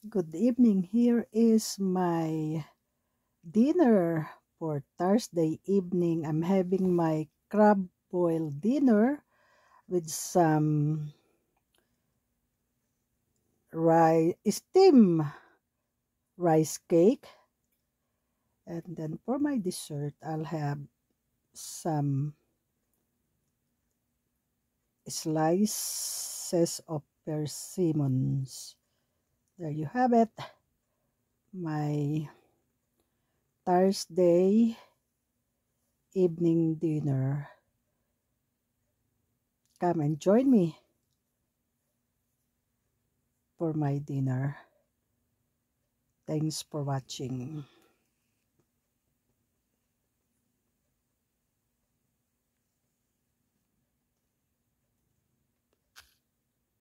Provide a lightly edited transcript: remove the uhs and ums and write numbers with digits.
Good evening. Here is my dinner for Thursday evening. I'm having my crab boil dinner with some steam rice cake. And then for my dessert, I'll have some slices of persimmons. There you have it. My Thursday evening dinner. Come and join me for my dinner. Thanks for watching.